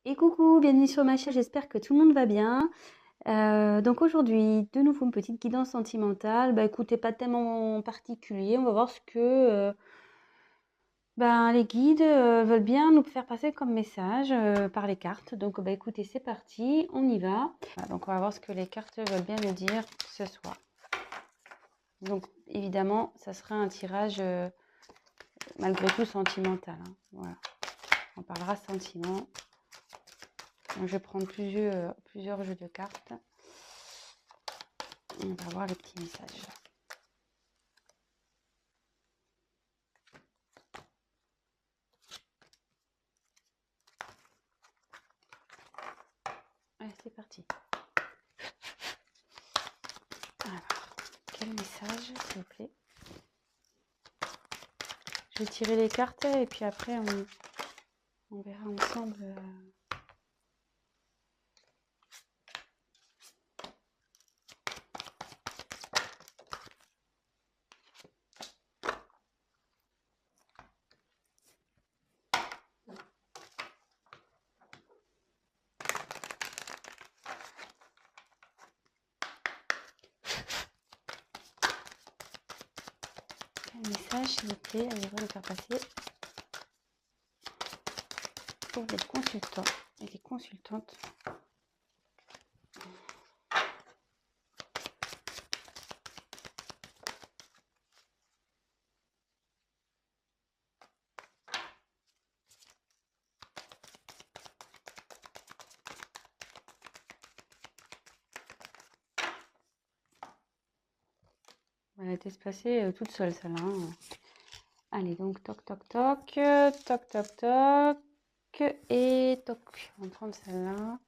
Et coucou, bienvenue sur ma chaîne, j'espère que tout le monde va bien. Donc aujourd'hui, de nouveau une petite guidance sentimentale. Bah écoutez, pas tellement particulier, on va voir ce que les guides veulent bien nous faire passer comme message par les cartes. Donc bah écoutez, c'est parti, on y va. Voilà, donc on va voir ce que les cartes veulent bien nous dire ce soir. Donc évidemment, ça sera un tirage malgré tout sentimental, hein. Voilà, on parlera sentiment. Donc, je vais prendre plusieurs jeux de cartes. On va voir les petits messages. Allez, c'est parti. Alors, quel message, s'il vous plaît? Je vais tirer les cartes et puis après, on verra ensemble. Quel message, s'il vous plaît, allez-vous le faire passer pour les consultants et les consultantes. Elle a été espacée toute seule, celle-là, hein. Allez, donc toc toc toc, toc toc toc, et toc. On va prendre celle-là.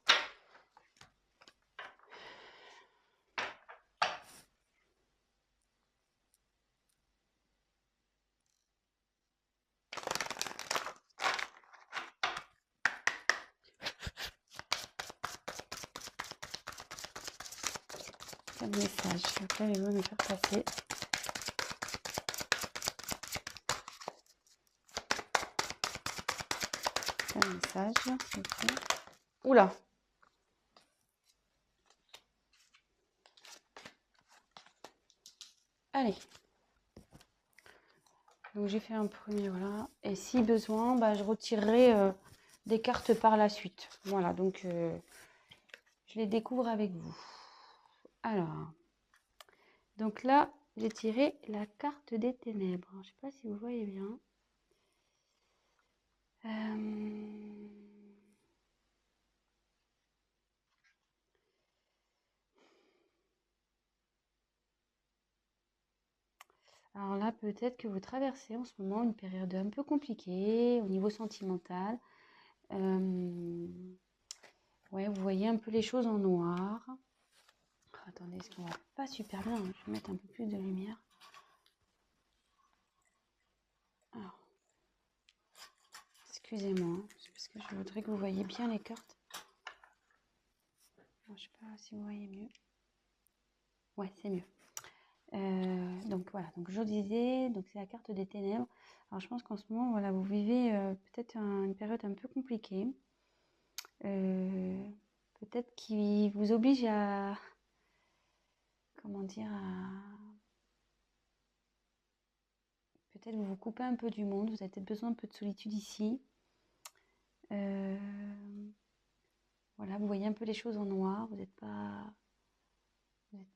Quel message, allez-vous me faire passer? Quel message, s'il vous plaît? Oula! Allez. Donc j'ai fait un premier, voilà. Et si besoin, je retirerai des cartes par la suite. Voilà, donc je les découvre avec vous. Alors, donc là, j'ai tiré la carte des ténèbres. Je ne sais pas si vous voyez bien. Alors là, peut-être que vous traversez en ce moment une période un peu compliquée au niveau sentimental. Ouais, vous voyez un peu les choses en noir. Oh, attendez, ce qu'on va pas super bien, hein. Je vais mettre un peu plus de lumière. Alors, excusez-moi, hein, c'est parce que je voudrais que vous voyez bien les cartes. Je ne sais pas si vous voyez mieux. Ouais, c'est mieux. Donc voilà, donc je disais, donc c'est la carte des ténèbres. Alors je pense qu'en ce moment, voilà, vous vivez peut-être une période un peu compliquée. Peut-être qui vous oblige à, comment dire, peut-être vous vous coupez un peu du monde, vous avez peut-être besoin un peu de solitude ici. Voilà, vous voyez un peu les choses en noir, vous n'êtes pas,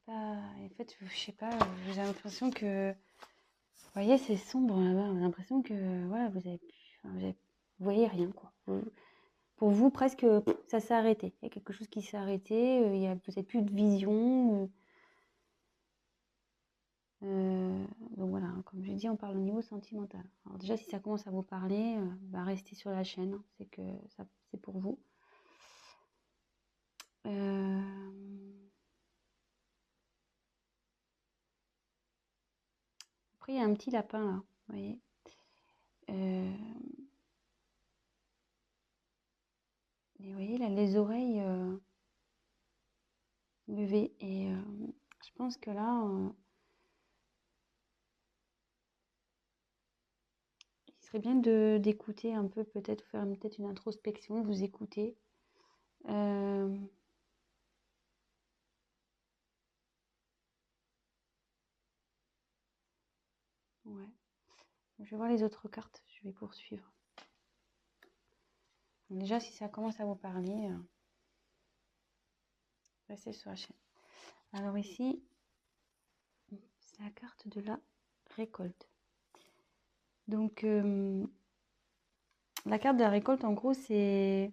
en fait, je sais pas, j'ai l'impression que, vous voyez, c'est sombre là-bas, j'ai l'impression que, voilà, vous voyez rien, quoi. Pour vous, presque, ça s'est arrêté. Il y a quelque chose qui s'est arrêté, vous n'avez plus de vision. Donc voilà, hein, comme je dis, on parle au niveau sentimental. Alors déjà, si ça commence à vous parler, restez sur la chaîne, hein, c'est que ça, c'est pour vous. Après, il y a un petit lapin là, vous voyez. Et vous voyez, là, les oreilles levées. Et je pense que là, il serait bien d'écouter un peu, peut-être faire peut-être une introspection, vous écouter. Ouais. Je vais voir les autres cartes, je vais poursuivre. Donc déjà, si ça commence à vous parler, restez sur la chaîne. Alors ici, c'est la carte de la récolte. Donc, la carte de la récolte, en gros, c'est...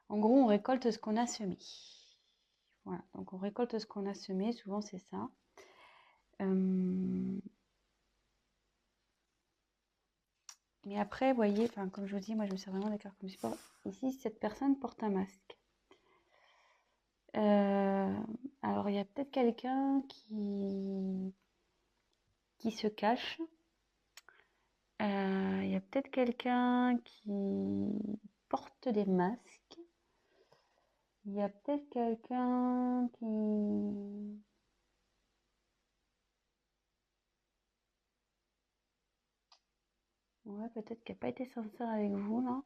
En gros, on récolte ce qu'on a semé. Voilà, donc on récolte ce qu'on a semé, souvent c'est ça. Mais après, vous voyez, comme je vous dis, moi je me sers vraiment des cartes comme support. Ici, cette personne porte un masque. Alors, il y a peut-être quelqu'un qui se cache. Il y a peut-être quelqu'un qui porte des masques. Il y a peut-être quelqu'un qui... Ouais, peut-être qui n'a pas été sincère avec vous, là.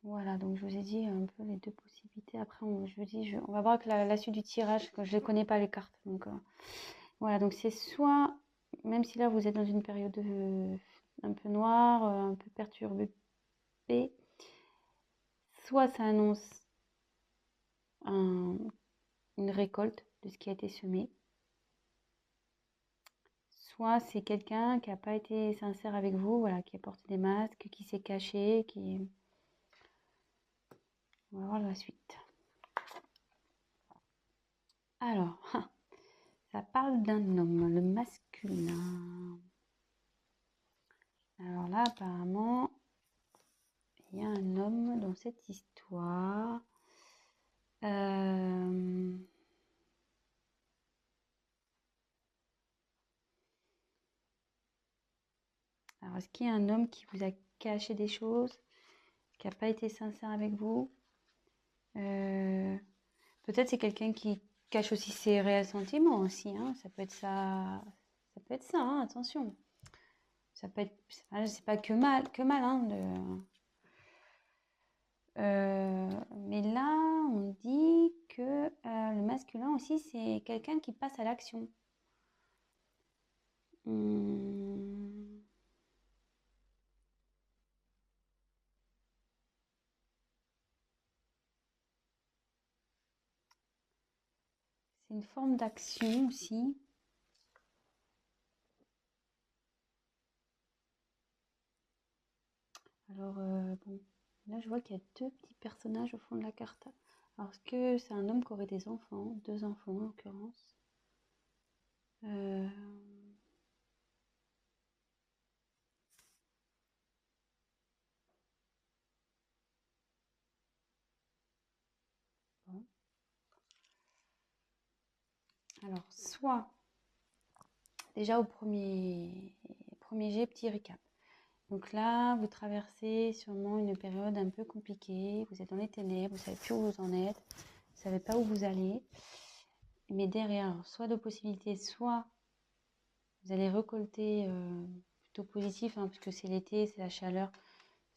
Voilà, donc je vous ai dit un peu les deux possibilités. Après, on va voir que la suite du tirage, que je ne connais pas les cartes. Donc, voilà, donc c'est soit, même si là vous êtes dans une période un peu noire, un peu perturbée, soit ça annonce une récolte de ce qui a été semé, soit c'est quelqu'un qui n'a pas été sincère avec vous, voilà, qui a porté des masques, qui s'est caché, qui... On va voir la suite. Alors, ça parle d'un homme, le masculin. Alors là, apparemment, il y a un homme dans cette histoire. Alors, est-ce qu'il y a un homme qui vous a caché des choses, qui n'a pas été sincère avec vous? Peut-être c'est quelqu'un qui cache aussi ses réels sentiments aussi, hein. Ça peut être ça, hein, attention. Ça peut être, c'est pas que mal, hein, mais là, on dit que le masculin aussi, c'est quelqu'un qui passe à l'action. C'est une forme d'action aussi. Alors, bon, là, je vois qu'il y a deux petits personnages au fond de la carte. Alors, est-ce que c'est un homme qui aurait des enfants? Deux enfants, en l'occurrence. Bon. Alors, soit, déjà au premier jet, petit récap. Donc là, vous traversez sûrement une période un peu compliquée. Vous êtes dans les ténèbres, vous ne savez plus où vous en êtes, vous ne savez pas où vous allez. Mais derrière, soit de possibilités, soit vous allez récolter plutôt positif, hein, puisque c'est l'été, c'est la chaleur.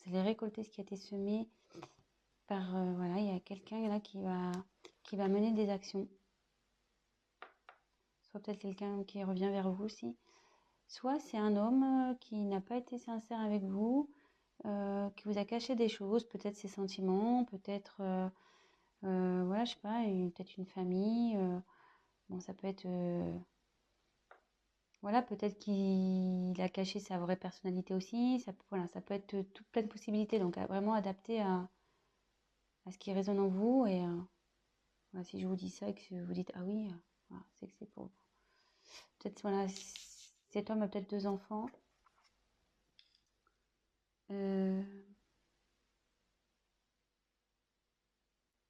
Vous allez récolter ce qui a été semé par, voilà, il y a quelqu'un là qui va mener des actions. Soit peut-être quelqu'un qui revient vers vous aussi. Soit c'est un homme qui n'a pas été sincère avec vous, qui vous a caché des choses, peut-être ses sentiments, peut-être, voilà, je sais pas, peut-être une famille. Bon, ça peut être, voilà, peut-être qu'il a caché sa vraie personnalité aussi. Voilà, ça peut être toute plein de possibilités. Donc, vraiment adapté à ce qui résonne en vous. Et voilà, si je vous dis ça et que vous dites, ah oui, voilà, c'est que c'est pour vous. Peut-être, voilà, cet homme a peut-être deux enfants.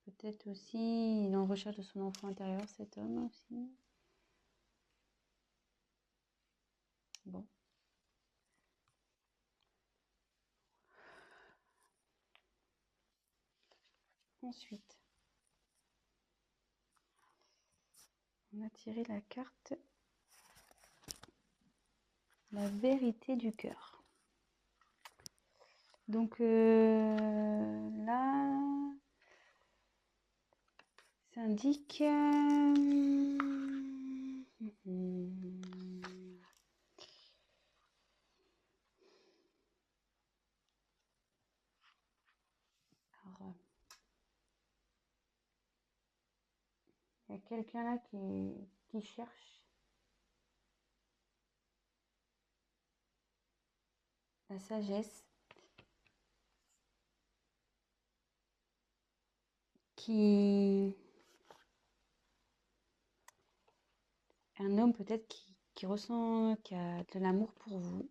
Peut-être aussi, il est en recherche de son enfant intérieur, cet homme aussi. Bon. Ensuite, On a tiré la carte la vérité du cœur. Donc là, ça indique... Alors, il y a quelqu'un là qui cherche la sagesse, un homme peut-être qui ressent, qui a de l'amour pour vous.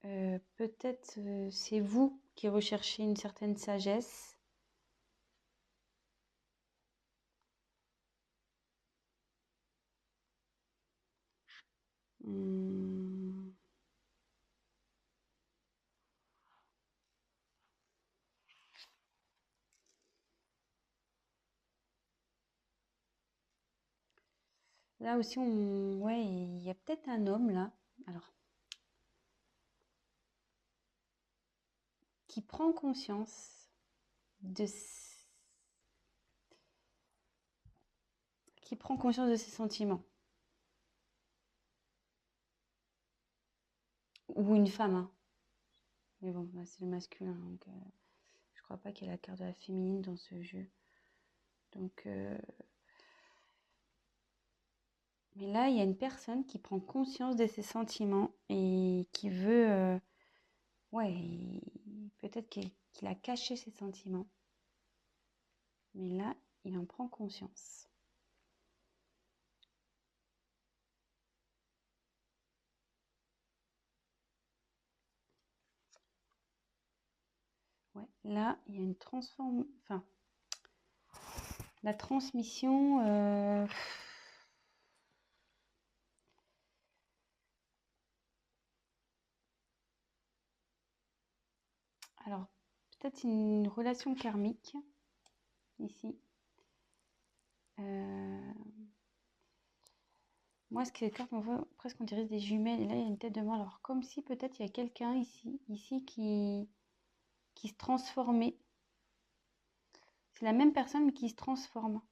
Peut-être c'est vous qui recherchez une certaine sagesse. Là aussi, ouais, il y a peut-être un homme là, alors, qui prend conscience de ses sentiments. Ou une femme, hein. Mais bon, là, c'est le masculin, donc je crois pas qu'il y ait la carte de la féminine dans ce jeu. Donc, mais là, il y a une personne qui prend conscience de ses sentiments et qui veut, ouais, peut-être qu'il a caché ses sentiments. Mais là, il en prend conscience. Ouais, là, il y a une enfin, la transmission. Alors, peut-être une relation karmique ici. Moi, ce que les cartes m'envoient, presque on dirait des jumelles. Et là, il y a une tête de mort. Alors, comme si peut-être il y a quelqu'un ici qui se transformait. C'est la même personne, mais qui se transforme.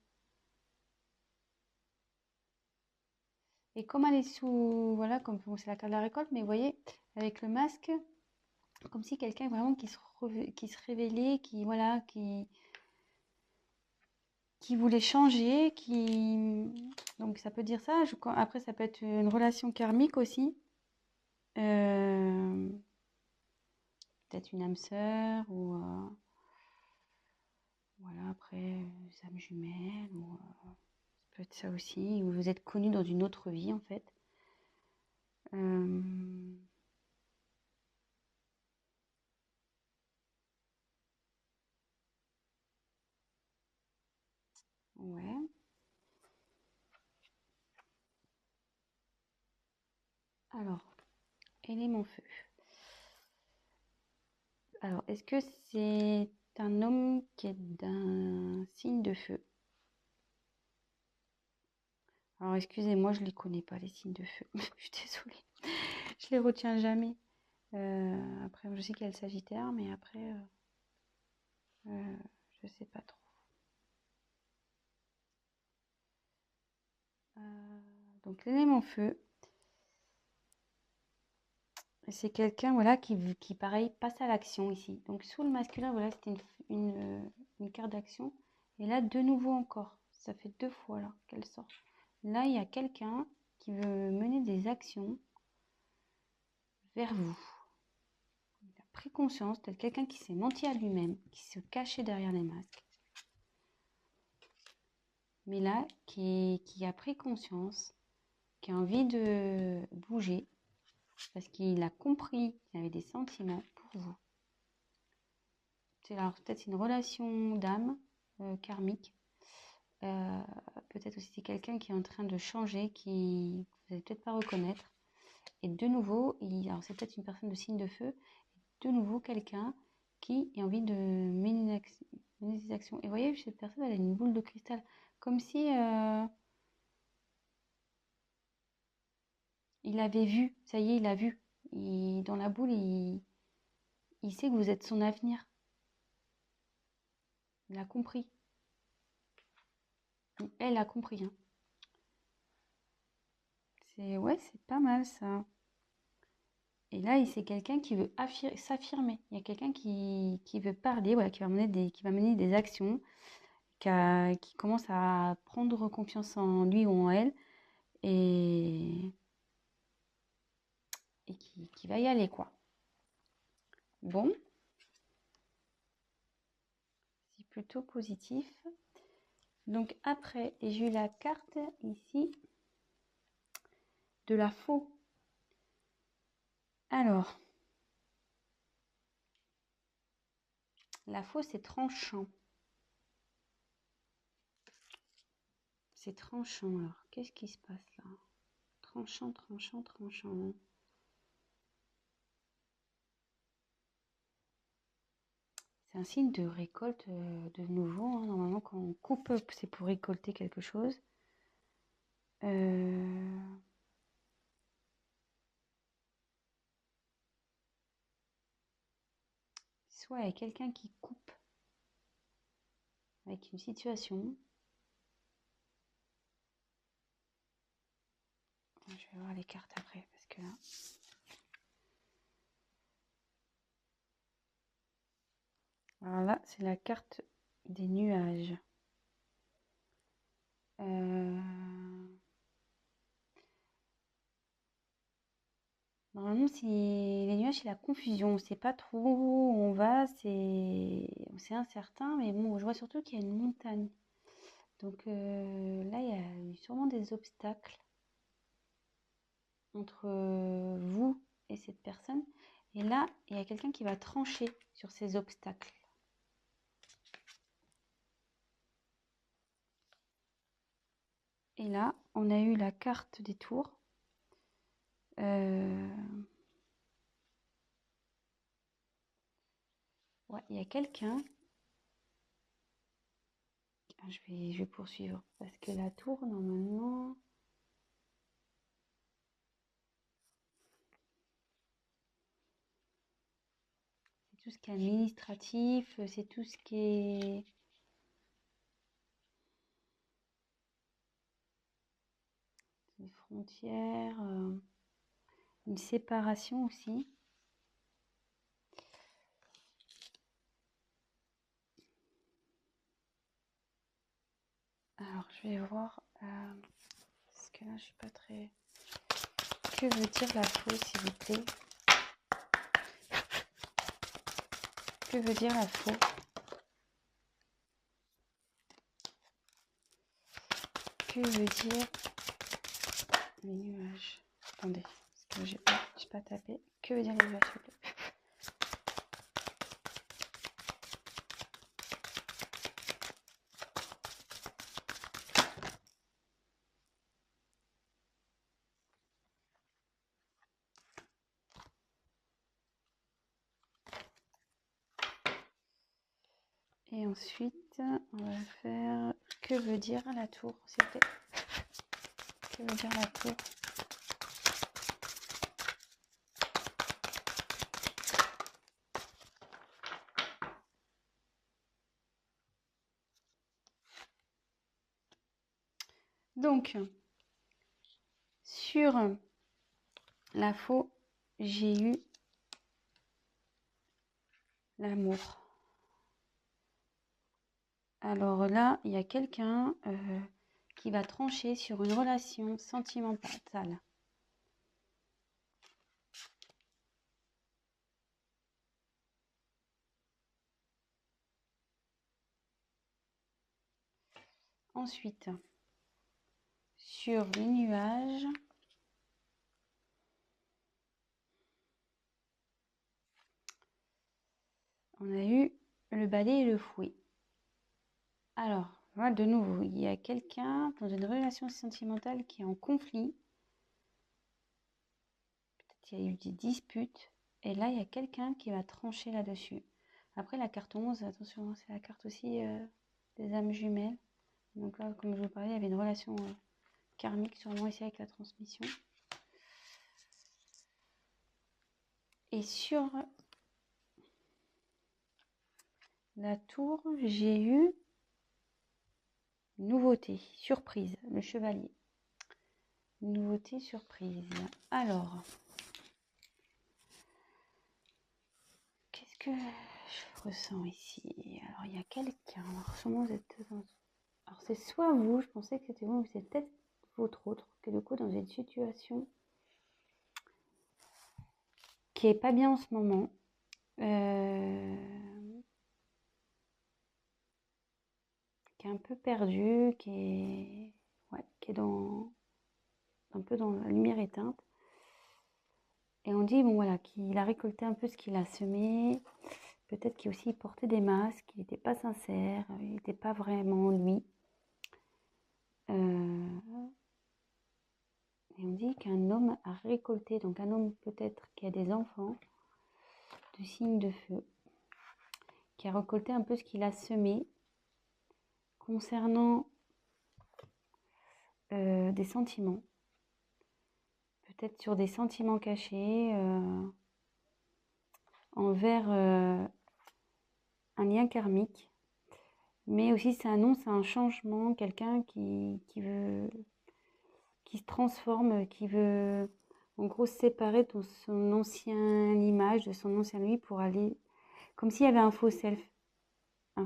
Et comme elle est sous... Voilà, comme bon, c'est la carte de la récolte, mais vous voyez, avec le masque, comme si quelqu'un vraiment qui se révélait, voilà, qui voulait changer, donc ça peut dire ça. Après, ça peut être une relation karmique aussi. Peut-être une âme sœur ou voilà, après des âmes jumelles ou ça peut être ça aussi. Ou vous êtes connus dans une autre vie en fait. Ouais. Alors, élément feu. Alors, est-ce que c'est un homme qui est d'un signe de feu? Alors, excusez-moi, je ne les connais pas, les signes de feu. Je suis désolée. Je les retiens jamais. Après, je sais qu'il y a le Sagittaire, mais après, je sais pas trop. Donc, l'élément feu, c'est quelqu'un voilà, qui, pareil, passe à l'action ici. Donc, sous le masculin, voilà, c'était une carte d'action. Et là, de nouveau encore. Ça fait 2 fois là qu'elle sort. Là, il y a quelqu'un qui veut mener des actions vers vous. Il a pris conscience d'être quelqu'un qui s'est menti à lui-même, qui se cachait derrière les masques. Mais là, qui a pris conscience, qui a envie de bouger, parce qu'il a compris qu'il avait des sentiments pour vous. C'est alors peut-être une relation d'âme karmique. Peut-être aussi c'est quelqu'un qui est en train de changer, qui vous n'allez peut-être pas reconnaître. Et de nouveau, alors c'est peut-être une personne de signe de feu, de nouveau quelqu'un qui a envie de mener des actions. Et vous voyez, cette personne, elle a une boule de cristal. Comme si il avait vu, ça y est, il a vu. Dans la boule, il sait que vous êtes son avenir. Il a compris. Elle a compris, hein. Ouais, c'est pas mal ça. Et là, c'est quelqu'un qui veut s'affirmer. Il y a quelqu'un qui veut parler, voilà, qui va mener des actions, qui commence à prendre confiance en lui ou en elle et, qui va y aller, quoi. Bon, c'est plutôt positif. Donc après, j'ai eu la carte ici de la faux. Alors, la faux, c'est tranchant. C'est tranchant. Alors, qu'est-ce qui se passe là? Tranchant, tranchant, tranchant. C'est un signe de récolte de nouveau, hein. Normalement, quand on coupe, c'est pour récolter quelque chose. Soit il y a quelqu'un qui coupe avec une situation. Je vais voir les cartes après, parce que là... Alors là, c'est la carte des nuages. Normalement, si les nuages, c'est la confusion. On ne sait pas trop où on va, c'est incertain, mais bon, je vois surtout qu'il y a une montagne. Donc là, il y a sûrement des obstacles entre vous et cette personne. Et là, il y a quelqu'un qui va trancher sur ces obstacles. Et là, on a eu la carte des tours. Ouais, il y a quelqu'un. Je vais poursuivre parce que la tour, normalement... C'est tout ce qui est administratif, c'est tout ce qui est... Les frontières, une séparation aussi. Alors, je vais voir, parce que là, je suis pas très... Que veut dire la faux, s'il vous plaît? Que veut dire la faux? Que veut dire les nuages? Attendez, parce que j'ai pas tapé. Que veut dire les nuages, s'il vous plaît? Et ensuite, on va faire... Que veut dire la tour, s'il vous plaît? Que veut dire la tour? Donc, sur la faux, j'ai eu l'amour. Alors là, il y a quelqu'un qui va trancher sur une relation sentimentale. Ensuite, sur les nuages, on a eu le balai et le fouet. Alors, voilà, de nouveau, il y a quelqu'un dans une relation sentimentale qui est en conflit. Peut-être qu'il y a eu des disputes. Et là, il y a quelqu'un qui va trancher là-dessus. Après, la carte 11, attention, c'est la carte aussi des âmes jumelles. Donc là, comme je vous parlais, il y avait une relation karmique sûrement ici avec la transmission. Et sur la tour, j'ai eu nouveauté, surprise, le chevalier. Nouveauté, surprise. Alors, qu'est-ce que je ressens ici? Alors, il y a quelqu'un. Alors, sûrement vous êtes dans... Alors, c'est soit vous, je pensais que c'était vous, mais c'est peut-être votre autre, que du coup, dans une situation qui est pas bien en ce moment. Qui est un peu perdu, qui est dans un peu dans la lumière éteinte. Et on dit, bon voilà, qu'il a récolté un peu ce qu'il a semé. Peut-être qu'il aussi portait des masques, il n'était pas sincère, il n'était pas vraiment lui. Et on dit qu'un homme a récolté, donc un homme peut-être qui a des enfants, de signes de feu, qui a récolté un peu ce qu'il a semé concernant des sentiments. Peut-être sur des sentiments cachés envers un lien karmique. Mais aussi ça annonce un changement, quelqu'un qui se transforme, qui veut en gros se séparer de son ancienne image, de son ancien lui pour aller... Comme s'il y avait un faux self et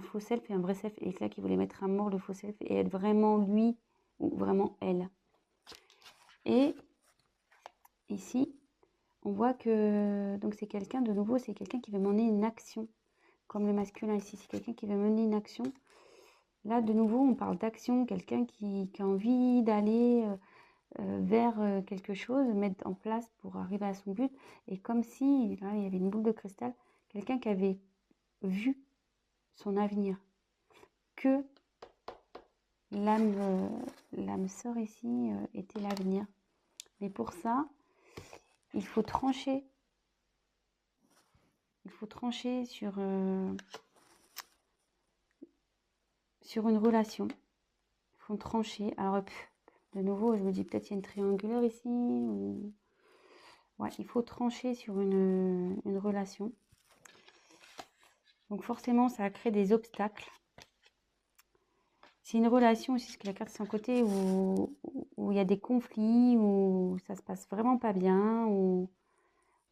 un vrai self. Et là, qui voulait mettre à mort le faux self et être vraiment lui ou vraiment elle. Et ici, on voit que donc c'est quelqu'un, de nouveau, c'est quelqu'un qui veut mener une action. Comme le masculin ici, c'est quelqu'un qui veut mener une action. Là, de nouveau, on parle d'action, quelqu'un qui a envie d'aller vers quelque chose, mettre en place pour arriver à son but. Et comme si, là, il y avait une boule de cristal, quelqu'un qui avait vu son avenir, que l'âme sœur ici était l'avenir. Mais pour ça, il faut trancher. Il faut trancher sur une relation. Il faut trancher. Alors, de nouveau, je me dis peut-être il y a une triangulaire ici. Ou... Ouais, il faut trancher sur une relation. Donc forcément, ça a créé des obstacles. C'est une relation aussi, parce que la carte c'est un côté où il y a des conflits, où ça se passe vraiment pas bien, où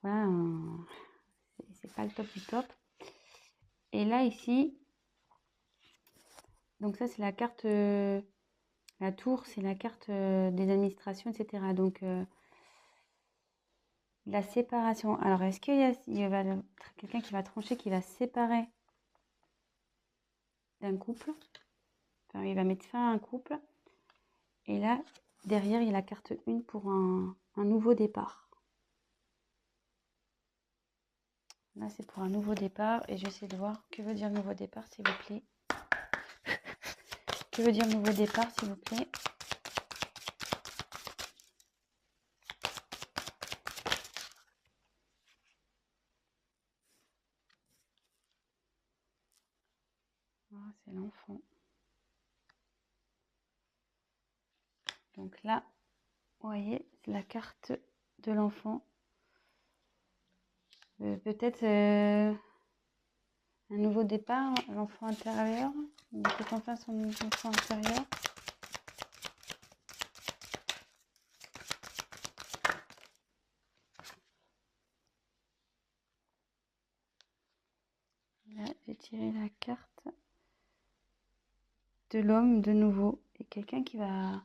voilà, c'est pas le top du top. Et là ici, donc ça c'est la carte, la tour, c'est la carte des administrations, etc. Donc la séparation. Alors est-ce qu'il y a quelqu'un qui va trancher, qui va se séparer d'un couple? Enfin, il va mettre fin à un couple. Et là, derrière, il y a la carte 1 pour un nouveau départ. Là, c'est pour un nouveau départ. Et j'essaie de voir que veut dire nouveau départ, s'il vous plaît. Que veut dire nouveau départ, s'il vous plaît? Oh, c'est l'enfant. Donc là, vous voyez, c'est la carte de l'enfant. Peut-être un nouveau départ, l'enfant intérieur. Peut-être enfin son enfant intérieur. Là, j'ai tiré la carte de l'homme de nouveau. Et quelqu'un qui va...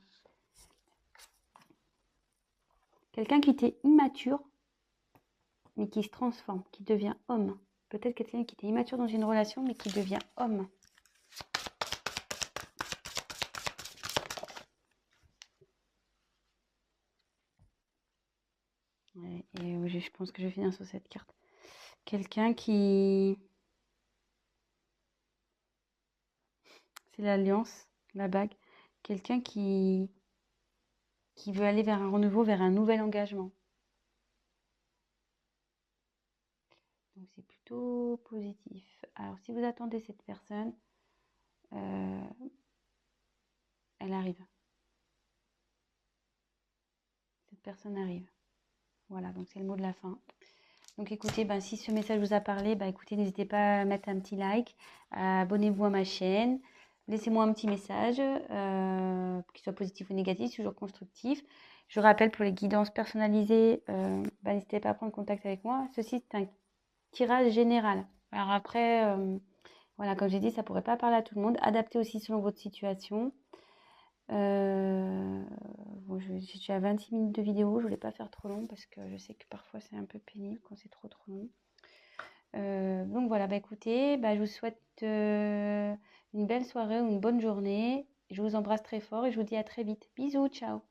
Quelqu'un qui était immature, mais qui se transforme, qui devient homme. Peut-être quelqu'un qui était immature dans une relation, mais qui devient homme. Ouais, et je pense que je vais finir sur cette carte. Quelqu'un qui... C'est l'alliance, la bague. Quelqu'un qui veut aller vers un renouveau, vers un nouvel engagement. Donc c'est plutôt positif. Alors si vous attendez cette personne, elle arrive. Cette personne arrive. Voilà, donc c'est le mot de la fin. Donc écoutez, si ce message vous a parlé, écoutez, n'hésitez pas à mettre un petit like, abonnez-vous à ma chaîne, laissez-moi un petit message, qu'il soit positif ou négatif, toujours constructif. Je rappelle, pour les guidances personnalisées, n'hésitez pas à prendre contact avec moi. Ceci, c'est un tirage général. Alors après, voilà, comme j'ai dit, ça ne pourrait pas parler à tout le monde. Adaptez aussi selon votre situation. Bon, je suis à 26 minutes de vidéo, je ne voulais pas faire trop long parce que je sais que parfois c'est un peu pénible quand c'est trop long. Donc voilà, écoutez, je vous souhaite une belle soirée ou une bonne journée. Je vous embrasse très fort et je vous dis à très vite. Bisous, ciao.